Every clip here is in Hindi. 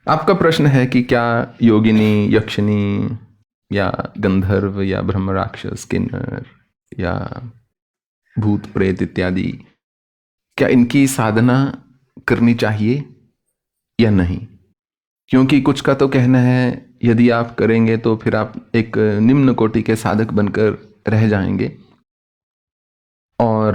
आपका प्रश्न है कि क्या योगिनी, यक्षिनी या गंधर्व या ब्रह्म राक्षस, किन्नर या भूत प्रेत इत्यादि, क्या इनकी साधना करनी चाहिए या नहीं? क्योंकि कुछ का तो कहना है यदि आप करेंगे तो फिर आप एक निम्न कोटि के साधक बनकर रह जाएंगे, और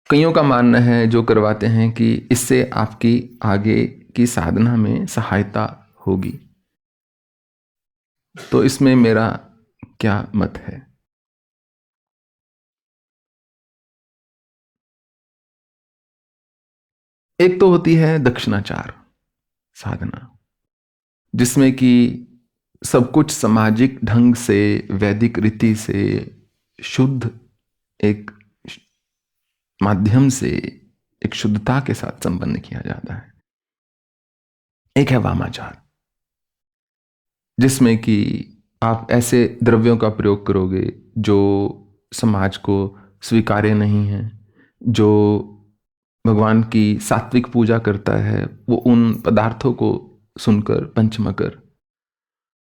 कईयों का मानना है जो करवाते हैं कि इससे आपकी आगे की साधना में सहायता होगी। तो इसमें मेरा क्या मत है? एक तो होती है दक्षिणाचार साधना, जिसमें कि सब कुछ सामाजिक ढंग से, वैदिक रीति से, शुद्ध एक माध्यम से, एक शुद्धता के साथ संपन्न किया जाता है। एक है वामाचार, जिसमें कि आप ऐसे द्रव्यों का प्रयोग करोगे जो समाज को स्वीकार्य नहीं है। जो भगवान की सात्विक पूजा करता है वो उन पदार्थों को सुनकर, पंचमकर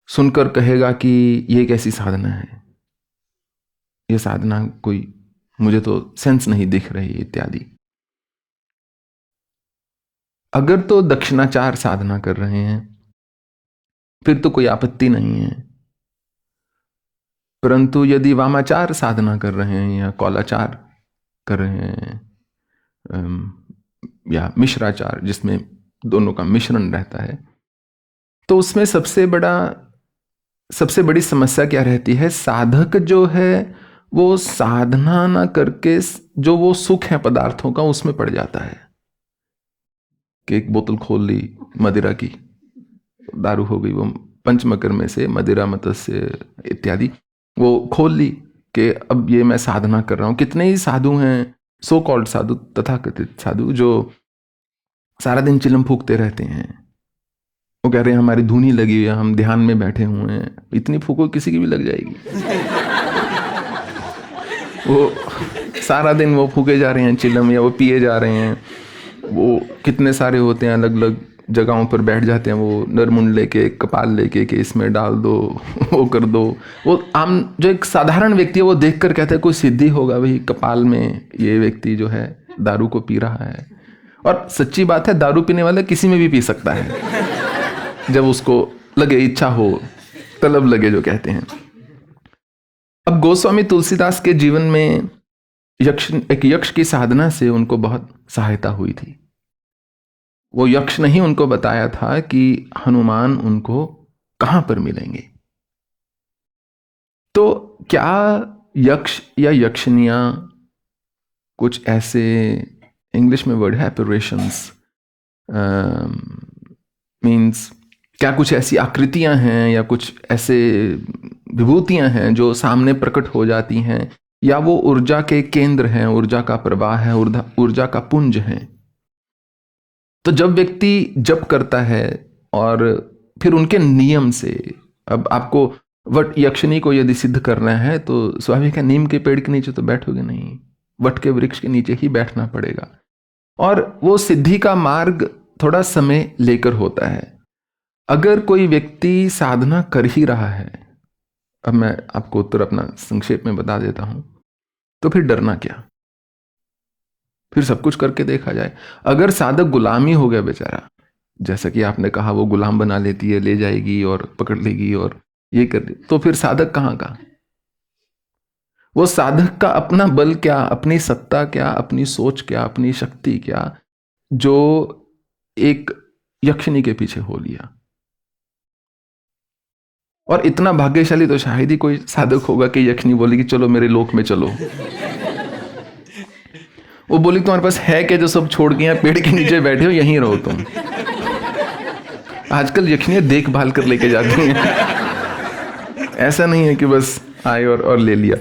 सुनकर कहेगा कि ये कैसी साधना है, ये साधना कोई, मुझे तो सेंस नहीं दिख रही इत्यादि। अगर तो दक्षिणाचार साधना कर रहे हैं फिर तो कोई आपत्ति नहीं है, परंतु यदि वामाचार साधना कर रहे हैं या कौलाचार कर रहे हैं या मिश्राचार, जिसमें दोनों का मिश्रण रहता है, तो उसमें सबसे बड़ी समस्या क्या रहती है? साधक जो है वो साधना ना करके जो वो सुख है पदार्थों का उसमें पड़ जाता है कि एक बोतल खोल ली मदिरा की, दारू हो गई, वो पंचमकर में से मदिरा, मत्स्य इत्यादि वो खोल ली कि अब ये मैं साधना कर रहा हूं। कितने ही साधु हैं, सो कॉल्ड साधु, तथाकथित साधु, जो सारा दिन चिलम फूकते रहते हैं। वो कह रहे हैं हमारी धुनी लगी हुई है, हम ध्यान में बैठे हुए हैं। इतनी फूको किसी की भी लग जाएगी। वो सारा दिन वो फूके जा रहे हैं चिलम, या वो पिए जा रहे हैं। वो कितने सारे होते हैं, अलग अलग जगहों पर बैठ जाते हैं, वो नरमुंड लेके, कपाल लेके कि इसमें डाल दो, वो कर दो। वो आम जो एक साधारण व्यक्ति है वो देखकर कहता है कोई सिद्धि होगा भाई, कपाल में ये व्यक्ति जो है दारू को पी रहा है। और सच्ची बात है, दारू पीने वाला किसी में भी पी सकता है जब उसको लगे, इच्छा हो, तलब लगे, जो कहते हैं। अब गोस्वामी तुलसीदास के जीवन में एक यक्ष की साधना से उनको बहुत सहायता हुई थी। वो यक्ष ने ही उनको बताया था कि हनुमान उनको कहां पर मिलेंगे। तो क्या यक्ष या यक्षिनियां कुछ ऐसे, इंग्लिश में वर्ड है एपरेशंस, मीन्स क्या कुछ ऐसी आकृतियां हैं या कुछ ऐसे विभूतियां हैं जो सामने प्रकट हो जाती हैं, या वो ऊर्जा के केंद्र हैं, ऊर्जा का प्रवाह है, ऊर्जा का पुंज है। तो जब व्यक्ति जप करता है और फिर उनके नियम से, अब आपको वट यक्षिणी को यदि सिद्ध करना है तो स्वाभाविक है नीम के पेड़ के नीचे तो बैठोगे नहीं, वट के वृक्ष के नीचे ही बैठना पड़ेगा। और वो सिद्धि का मार्ग थोड़ा समय लेकर होता है। अगर कोई व्यक्ति साधना कर ही रहा है, अब मैं आपको उत्तर अपना संक्षेप में बता देता हूं, तो फिर डरना क्या? फिर सब कुछ करके देखा जाए। अगर साधक गुलामी हो गया बेचारा, जैसा कि आपने कहा वो गुलाम बना लेती है, ले जाएगी और पकड़ लेगी और ये कर ले, तो फिर साधक कहां का? वो साधक का अपना बल क्या, अपनी सत्ता क्या, अपनी सोच क्या, अपनी शक्ति क्या, जो एक यक्षिणी के पीछे हो लिया। और इतना भाग्यशाली तो शायद ही कोई साधक होगा कि यक्षिणी बोलेगी चलो मेरे लोक में चलो। वो बोली तुम्हारे पास है क्या जो सब छोड़ के यहाँ पेड़ के नीचे बैठे हो, यहीं रहो तुम। आजकल यक्षिणियां देखभाल कर लेके जाती हैं, ऐसा नहीं है कि बस आए और ले लिया।